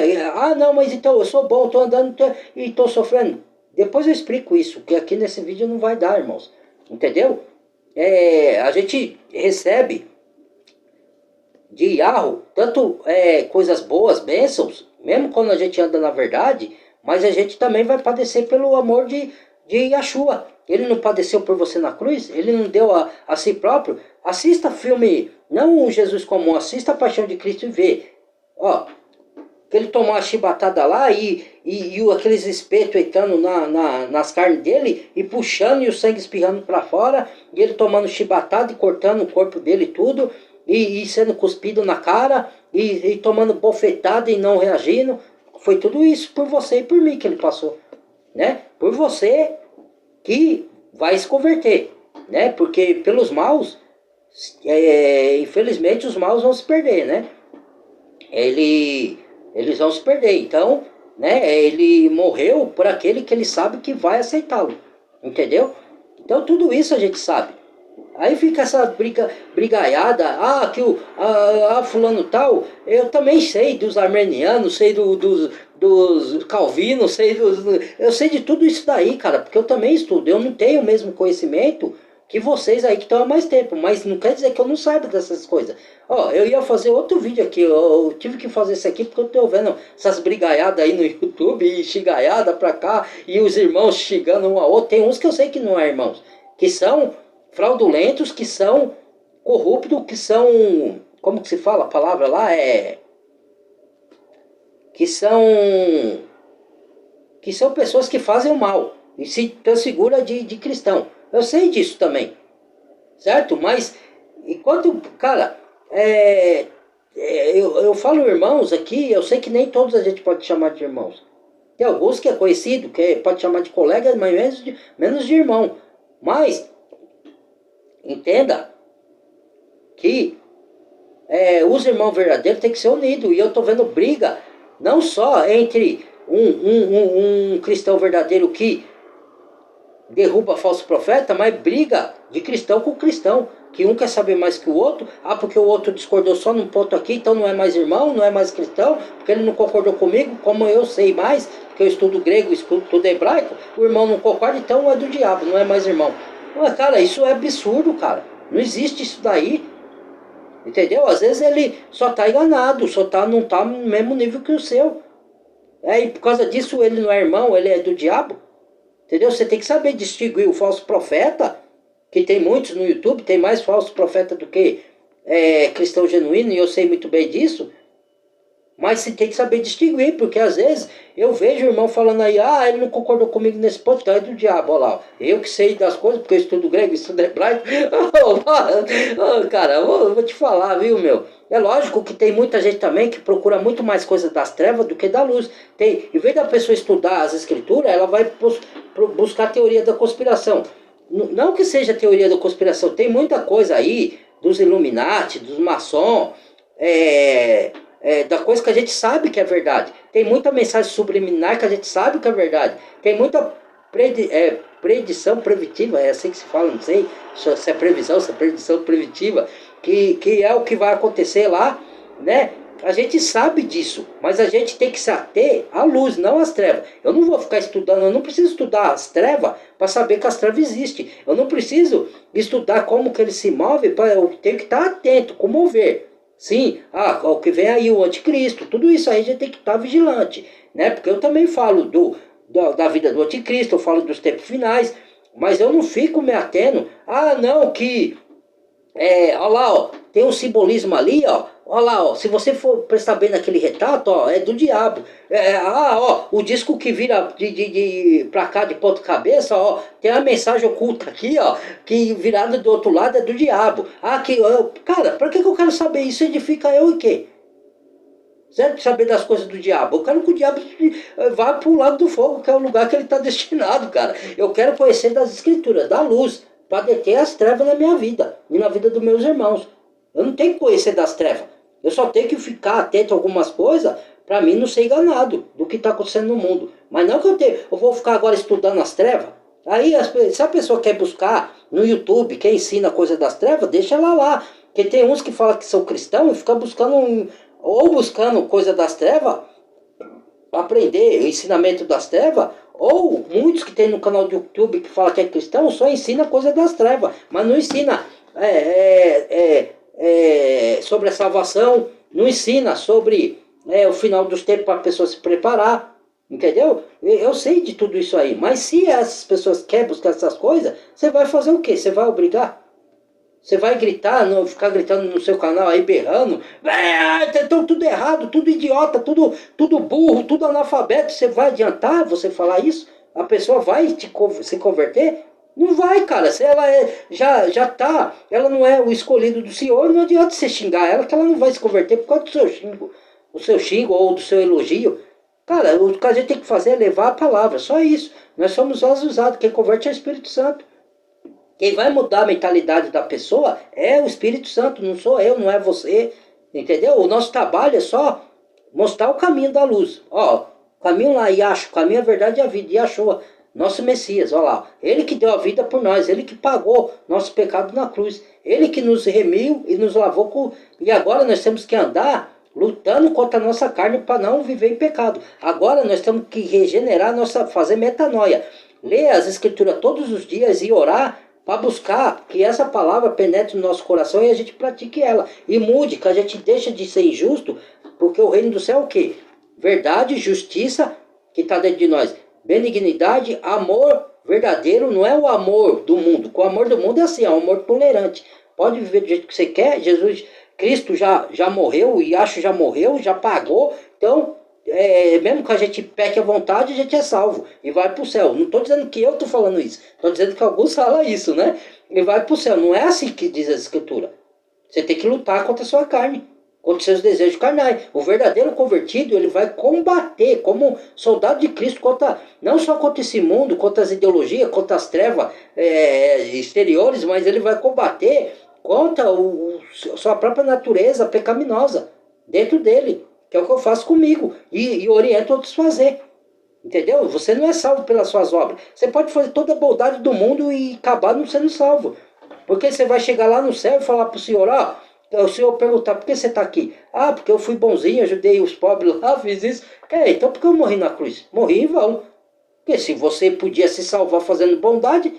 não, mas então eu sou bom, estou andando e estou sofrendo. Depois eu explico isso, que aqui nesse vídeo não vai dar, irmãos. Entendeu? A gente recebe de Yahweh tanto coisas boas, bênçãos, mesmo quando a gente anda na verdade, mas a gente também vai padecer pelo amor de Yahshua. Ele não padeceu por você na cruz? Ele não deu a si próprio? Assista filme, não o Jesus comum, assista a Paixão de Cristo e vê. Ó, que ele tomou a chibatada lá e aqueles espetos entrando nas carnes dele e puxando e o sangue espirrando para fora, e ele tomando chibatada e cortando o corpo dele tudo, e sendo cuspido na cara, e tomando bofetada e não reagindo. Foi tudo isso por você e por mim que ele passou, né? Por você que vai se converter, né? Porque pelos maus, infelizmente os maus vão se perder, né? Eles vão se perder. Então, né, ele morreu por aquele que ele sabe que vai aceitá-lo. Entendeu? Então tudo isso a gente sabe. Aí fica essa brigaiada, que fulano tal, eu também sei dos armenianos, sei dos calvinos, eu sei de tudo isso daí, cara, porque eu também estudo. Eu não tenho o mesmo conhecimento que vocês aí que estão há mais tempo, mas não quer dizer que eu não saiba dessas coisas. Eu ia fazer outro vídeo aqui, eu tive que fazer isso aqui porque eu tô vendo essas brigaiadas aí no YouTube, e xingaiada pra cá, e os irmãos xingando um ao outro. Tem uns que eu sei que não é irmãos, que são fraudulentos, que são corruptos, que são, como que se fala a palavra lá? Que são pessoas que fazem o mal e se transfigura de cristão. Eu sei disso também, certo? Mas enquanto, cara, eu falo irmãos aqui, eu sei que nem todos a gente pode chamar de irmãos. Tem alguns que é conhecido, que pode chamar de colegas, mas menos de irmão. Mas entenda que os irmãos verdadeiros têm que ser unidos. E eu estou vendo briga, não só entre um cristão verdadeiro que derruba falso profeta, mas briga de cristão com cristão. que um quer saber mais que o outro, porque o outro discordou só num ponto aqui, então não é mais irmão, não é mais cristão, porque ele não concordou comigo, como eu sei mais, porque eu estudo grego, estudo tudo hebraico, o irmão não concorda, então é do diabo, não é mais irmão. Mas, cara, isso é absurdo, cara. Não existe isso daí. Entendeu? Às vezes ele só tá enganado, não tá no mesmo nível que o seu. E por causa disso ele não é irmão, ele é do diabo. Entendeu? Você tem que saber distinguir o falso profeta, que tem muitos no YouTube, tem mais falso profeta do que cristão genuíno, e eu sei muito bem disso. Mas você tem que saber distinguir, porque às vezes eu vejo o irmão falando aí, ele não concordou comigo nesse ponto, então é do diabo, olha lá. Eu que sei das coisas, porque eu estudo grego, estudo hebraico. Cara, eu vou te falar, viu, meu? É lógico que tem muita gente também que procura muito mais coisas das trevas do que da luz. Em vez da pessoa estudar as escrituras, ela vai buscar a teoria da conspiração. Não que seja teoria da conspiração, tem muita coisa aí dos Illuminati, dos maçons, da coisa que a gente sabe que é verdade. Tem muita mensagem subliminar que a gente sabe que é verdade. Tem muita predição preventiva, é assim que se fala, não sei se é previsão, se é predição preventiva, que é o que vai acontecer lá, né? A gente sabe disso, mas a gente tem que se ater à luz, não às trevas. Eu não vou ficar estudando, eu não preciso estudar as trevas para saber que as trevas existem. Eu não preciso estudar como que ele se move, eu tenho que estar atento, como ver. Sim, o que vem aí, o anticristo, tudo isso aí a gente tem que estar vigilante, né? Porque eu também falo da vida do anticristo, eu falo dos tempos finais, mas eu não fico me atendo, não, que, olha lá, ó, tem um simbolismo ali, ó, olha lá, ó, se você for prestar bem naquele retrato, ó, é do diabo. O disco que vira pra cá de ponta cabeça, ó, tem uma mensagem oculta aqui, ó, que virada do outro lado é do diabo. Cara, pra que eu quero saber isso? Edifica eu e quê? Certo? Saber das coisas do diabo. Eu quero que o diabo vá pro lado do fogo, que é o lugar que ele está destinado, cara. Eu quero conhecer das escrituras, da luz, para deter as trevas na minha vida e na vida dos meus irmãos. Eu não tenho que conhecer das trevas. Eu só tenho que ficar atento a algumas coisas para mim não ser enganado do que está acontecendo no mundo. Mas não que eu vou ficar agora estudando as trevas. Aí, se a pessoa quer buscar no YouTube, quem ensina coisa das trevas, deixa ela lá. Porque tem uns que falam que são cristãos e ficam buscando coisa das trevas, aprender o ensinamento das trevas, ou muitos que tem no canal do YouTube que fala que é cristão, só ensina coisa das trevas, mas não ensina sobre a salvação, não ensina sobre o final dos tempos para a pessoa se preparar, entendeu? Eu sei de tudo isso aí, mas se essas pessoas querem buscar essas coisas, você vai fazer o quê? Você vai obrigar? Você vai gritar, ficar gritando no seu canal aí, berrando, então tudo errado, tudo idiota, tudo burro, tudo analfabeto. Você vai adiantar você falar isso? A pessoa vai se converter? Não vai, cara. Se ela ela não é o escolhido do Senhor, não adianta você xingar ela, que ela não vai se converter por causa do seu xingo ou do seu elogio. Cara, o que a gente tem que fazer é levar a palavra, só isso. Nós somos os usados, quem converte é o Espírito Santo. Quem vai mudar a mentalidade da pessoa é o Espírito Santo, não sou eu, não é você, entendeu? O nosso trabalho é só mostrar o caminho da luz. Ó, o caminho lá, Yahshua, o caminho, a verdade e a vida, Yahshua, nosso Messias, ó lá. Ele que deu a vida por nós, ele que pagou nosso pecado na cruz, ele que nos remiu e nos lavou, e agora nós temos que andar lutando contra a nossa carne para não viver em pecado. Agora nós temos que regenerar, fazer metanoia, ler as escrituras todos os dias e orar, para buscar que essa palavra penetre no nosso coração e a gente pratique ela. E mude, que a gente deixe de ser injusto, porque o reino do céu é o quê? Verdade, justiça, que está dentro de nós. Benignidade, amor verdadeiro, não é o amor do mundo. O amor do mundo é assim, é um amor tolerante. Pode viver do jeito que você quer. Cristo já morreu, o Yahshua já morreu, já pagou. Então, mesmo que a gente peque à vontade, a gente é salvo e vai para o céu. Não estou dizendo que eu estou falando isso, estou dizendo que alguns falam isso, né? E vai para o céu. Não é assim que diz a Escritura. Você tem que lutar contra a sua carne, contra os seus desejos carnais. O verdadeiro convertido, ele vai combater como soldado de Cristo, não só contra esse mundo, contra as ideologias, contra as trevas exteriores, mas ele vai combater contra sua própria natureza pecaminosa dentro dele. Que é o que eu faço comigo. E oriento outros a fazer. Entendeu? Você não é salvo pelas suas obras. Você pode fazer toda a bondade do mundo e acabar não sendo salvo. Porque você vai chegar lá no céu e falar pro Senhor, ó, o Senhor perguntar, por que você está aqui? Ah, porque eu fui bonzinho, ajudei os pobres lá, fiz isso. Então por que eu morri na cruz? Morri em vão. Porque se você podia se salvar fazendo bondade,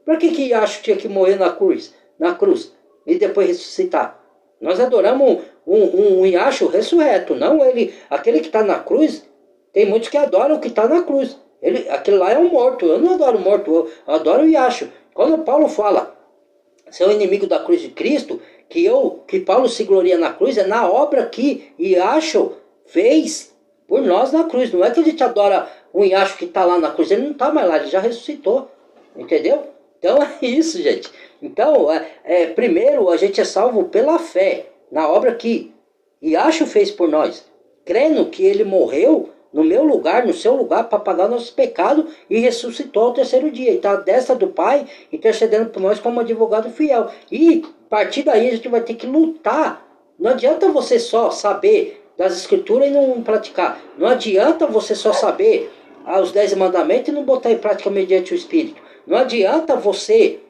para que Iacho tinha que morrer na cruz? Na cruz. E depois ressuscitar? Nós adoramos um Iacho ressurreto, não ele. Aquele que está na cruz, tem muitos que adoram o que está na cruz. Aquele lá é um morto. Eu não adoro morto, eu adoro o Iacho. Quando Paulo fala, ser o inimigo da cruz de Cristo, que Paulo se gloria na cruz, é na obra que Iacho fez por nós na cruz. Não é que a gente adora um Iacho que está lá na cruz, ele não está mais lá, ele já ressuscitou. Entendeu? Então é isso, gente. Então, primeiro a gente é salvo pela fé na obra que Iacho fez por nós, crendo que ele morreu no meu lugar, no seu lugar, para pagar nossos pecados e ressuscitou ao terceiro dia. E está à destra do Pai, intercedendo por nós como advogado fiel. E a partir daí a gente vai ter que lutar. Não adianta você só saber das escrituras e não praticar. Não adianta você só saber os 10 mandamentos e não botar em prática mediante o Espírito. Não adianta você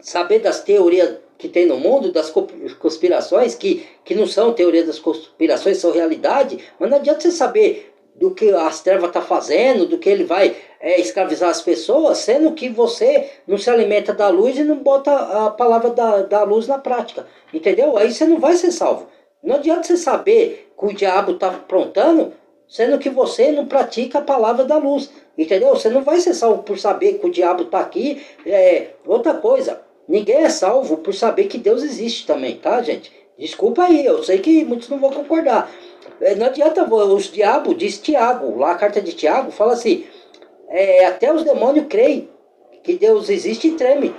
saber das teorias que tem no mundo, das conspirações, que não são teorias das conspirações, são realidade, mas não adianta você saber do que as trevas estão fazendo, do que ele vai escravizar as pessoas, sendo que você não se alimenta da luz e não bota a palavra da luz na prática. Entendeu? Aí você não vai ser salvo. Não adianta você saber que o diabo está aprontando, sendo que você não pratica a palavra da luz. Entendeu? Você não vai ser salvo por saber que o diabo está aqui. Outra coisa, ninguém é salvo por saber que Deus existe também, tá, gente? Desculpa aí, eu sei que muitos não vão concordar. Não adianta, os diabos, diz Tiago, lá a carta de Tiago, fala assim, até os demônios creem que Deus existe e tremem.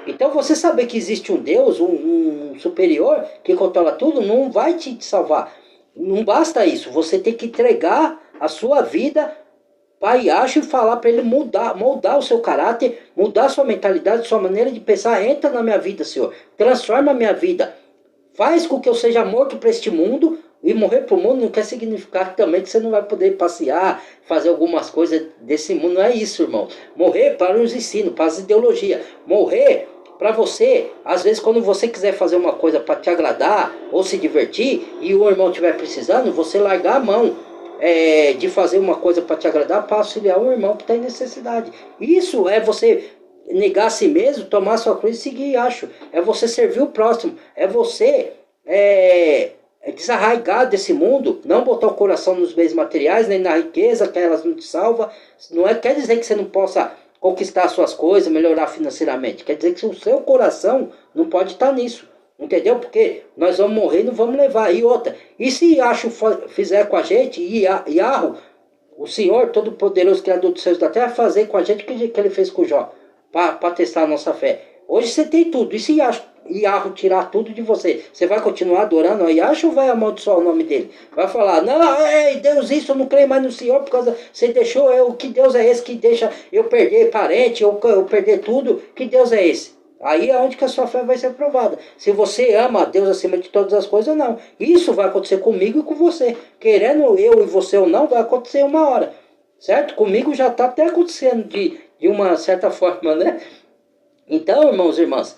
Então você saber que existe um Deus, um superior, que controla tudo, não vai te salvar. Não basta isso, você tem que entregar a sua vida para Iacho e falar para ele moldar o seu caráter, mudar a sua mentalidade, sua maneira de pensar. Entra na minha vida, Senhor, transforma a minha vida. Faz com que eu seja morto para este mundo. E morrer para o mundo não quer significar também que você não vai poder passear, fazer algumas coisas desse mundo. Não é isso, irmão. Morrer para os ensinos, para as ideologias. Morrer para você, às vezes quando você quiser fazer uma coisa para te agradar ou se divertir e o irmão estiver precisando, você largar a mão de fazer uma coisa para te agradar, para auxiliar o irmão que está em necessidade. Isso é você negar a si mesmo, tomar a sua cruz e seguir, acho. É você servir o próximo. É você desarraigar desse mundo, não botar o coração nos bens materiais, nem na riqueza, que elas não te salvam. Não quer dizer que você não possa conquistar as suas coisas, melhorar financeiramente. Quer dizer que o seu coração não pode estar nisso. Entendeu? Porque nós vamos morrer e não vamos levar. E outra, e se Iacho fizer com a gente, Iarro, o Senhor Todo-Poderoso, Criador dos céus e da terra, fazer com a gente o que ele fez com o Jó, para testar a nossa fé. Hoje você tem tudo. E se Iarro tirar tudo de você, você vai continuar adorando a Iacho ou vai amaldiçoar o nome dele? Vai falar, não, Deus, isso eu não creio mais no Senhor, por causa você deixou que Deus é esse que deixa eu perder parente, eu perder tudo, que Deus é esse? Aí é onde que a sua fé vai ser provada. Se você ama a Deus acima de todas as coisas ou não. Isso vai acontecer comigo e com você. Querendo eu e você ou não, vai acontecer uma hora. Certo? Comigo já está até acontecendo de uma certa forma, né? Então, irmãos e irmãs,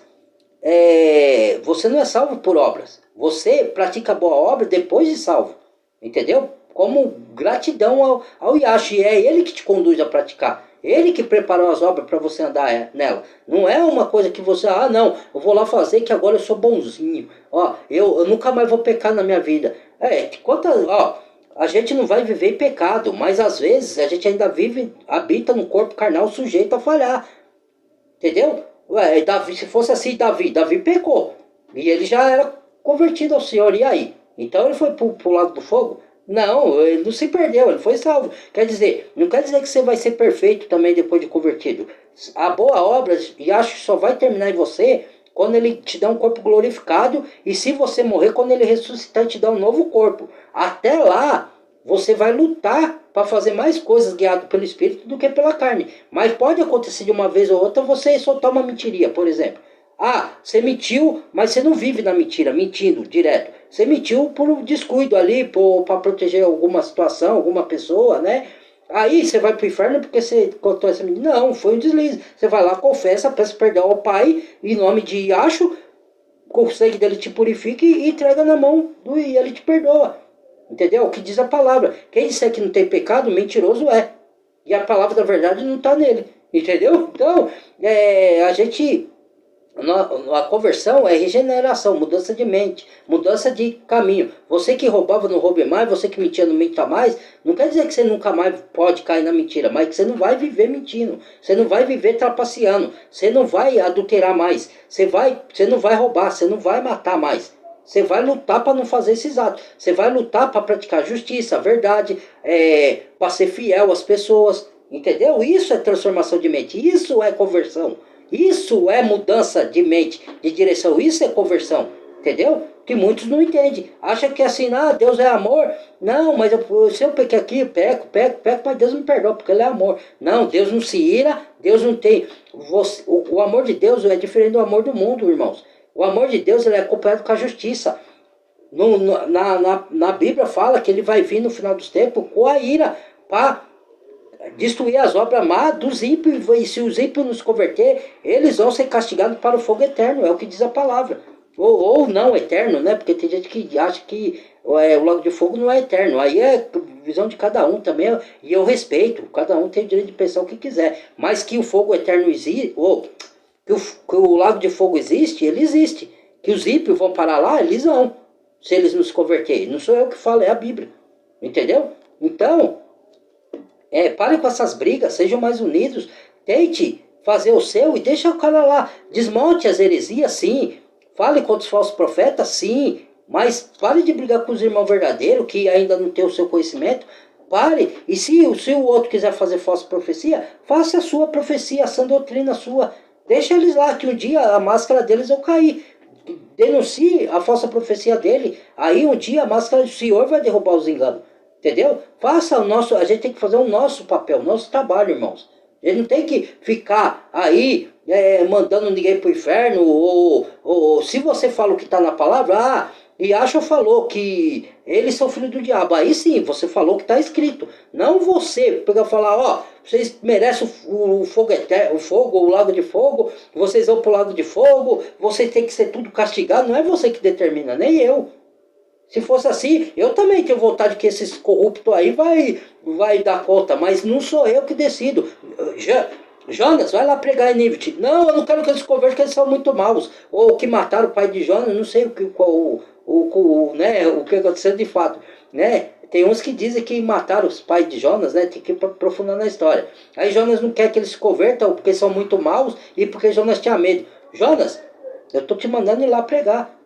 você não é salvo por obras. Você pratica boa obra depois de salvo. Entendeu? Como gratidão ao Iacho. E é ele que te conduz a praticar. Ele que preparou as obras para você andar nela. Não é uma coisa que você, não, eu vou lá fazer que agora eu sou bonzinho. Eu nunca mais vou pecar na minha vida. A gente não vai viver em pecado, mas às vezes a gente ainda habita no corpo carnal sujeito a falhar. Entendeu? Davi, se fosse assim, Davi pecou. E ele já era convertido ao Senhor, e aí? Então ele foi pro lado do fogo? Não, ele não se perdeu, ele foi salvo. Quer dizer, não quer dizer que você vai ser perfeito também depois de convertido. A boa obra, e acho que só vai terminar em você quando ele te dá um corpo glorificado, e se você morrer, quando ele ressuscitar e te dar um novo corpo. Até lá, você vai lutar para fazer mais coisas guiado pelo Espírito do que pela carne. Mas pode acontecer de uma vez ou outra você soltar uma mentiria, por exemplo. Você mentiu, mas você não vive na mentira, mentindo direto. Você mentiu por um descuido ali, para proteger alguma situação, alguma pessoa, né? Aí você vai pro inferno porque você contou essa menina. Não, foi um deslize. Você vai lá, confessa, peça perdão ao pai, em nome de Yashu, com o sangue dele te purifica e entrega na mão do e ele te perdoa. Entendeu? O que diz a palavra. Quem disser que não tem pecado, mentiroso é. E a palavra da verdade não está nele. Entendeu? Então, a gente. A conversão é regeneração, mudança de mente, mudança de caminho. Você que roubava não roube mais, você que mentia não minta mais. Não quer dizer que você nunca mais pode cair na mentira, mas que você não vai viver mentindo. Você não vai viver trapaceando. Você não vai adulterar mais. Você não vai roubar, você não vai matar mais. Você vai lutar para não fazer esses atos. Você vai lutar para praticar justiça, verdade, para ser fiel às pessoas. Entendeu? Isso é transformação de mente. Isso é conversão. Isso é mudança de mente, de direção. Isso é conversão. Entendeu? Que muitos não entendem. Acham que assim, Deus é amor. Não, mas se eu pequei aqui, peco, mas Deus me perdoa, porque Ele é amor. Não, Deus não se ira, Deus não tem. O amor de Deus é diferente do amor do mundo, irmãos. O amor de Deus ele é acompanhado com a justiça. Na Bíblia fala que Ele vai vir no final dos tempos com a ira para destruir as obras má dos ímpios, e se os ímpios nos converter, eles vão ser castigados para o fogo eterno, é o que diz a palavra. Ou não eterno, né? Porque tem gente que acha que o lago de fogo não é eterno. Aí é visão de cada um também, e eu respeito, cada um tem o direito de pensar o que quiser. Mas que o fogo eterno existe, ou que o lago de fogo existe, ele existe. Que os ímpios vão parar lá, eles vão, se eles nos converterem. Não sou eu que falo, é a Bíblia. Entendeu? Então, pare com essas brigas, sejam mais unidos, tente fazer o seu e deixa o cara lá. Desmonte as heresias, sim. Fale contra os falsos profetas, sim. Mas pare de brigar com os irmãos verdadeiros, que ainda não tem o seu conhecimento. Pare. E se o outro quiser fazer falsa profecia, faça a sua profecia, a sã doutrina sua. Deixa eles lá, que um dia a máscara deles vai cair. Denuncie a falsa profecia dele. Aí um dia a máscara do Senhor vai derrubar os enganos. Entendeu? A gente tem que fazer o nosso papel, o nosso trabalho, irmãos. A gente não tem que ficar aí mandando ninguém pro inferno, ou se você fala o que está na palavra, Yahshua falou que eles são filhos do diabo. Aí sim, você falou o que está escrito. Não você pegar e falar, vocês merecem o fogo eterno, o lago de fogo, vocês vão pro lago de fogo, vocês têm que ser tudo castigado. Não é você que determina, nem eu. Se fosse assim, eu também tenho vontade que esses corruptos aí vai dar conta, mas não sou eu que decido. Jonas, vai lá pregar em Nínive. Não, eu não quero que eles se convertam, porque eles são muito maus. Ou que mataram o pai de Jonas, não sei o que aconteceu de fato. Né? Tem uns que dizem que mataram os pais de Jonas, né? Tem que aprofundar na história. Aí Jonas não quer que eles se convertam, porque são muito maus e porque Jonas tinha medo. Jonas, eu tô te mandando ir lá pregar.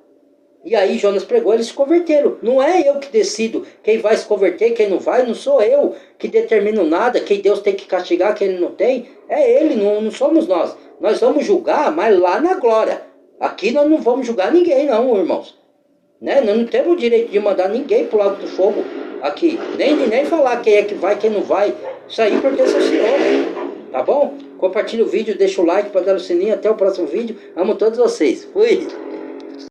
E aí Jonas pregou, eles se converteram. Não é eu que decido quem vai se converter, quem não vai. Não sou eu que determino nada, quem Deus tem que castigar, quem ele não tem. É ele, não somos nós. Nós vamos julgar, mas lá na glória. Aqui nós não vamos julgar ninguém não, irmãos. Né? Nós não temos o direito de mandar ninguém pro lago do fogo aqui. Nem falar quem é que vai, quem não vai. Isso aí pertence ao Senhor. Tá bom? Compartilha o vídeo, deixa o like para dar o sininho. Até o próximo vídeo. Amo todos vocês. Fui!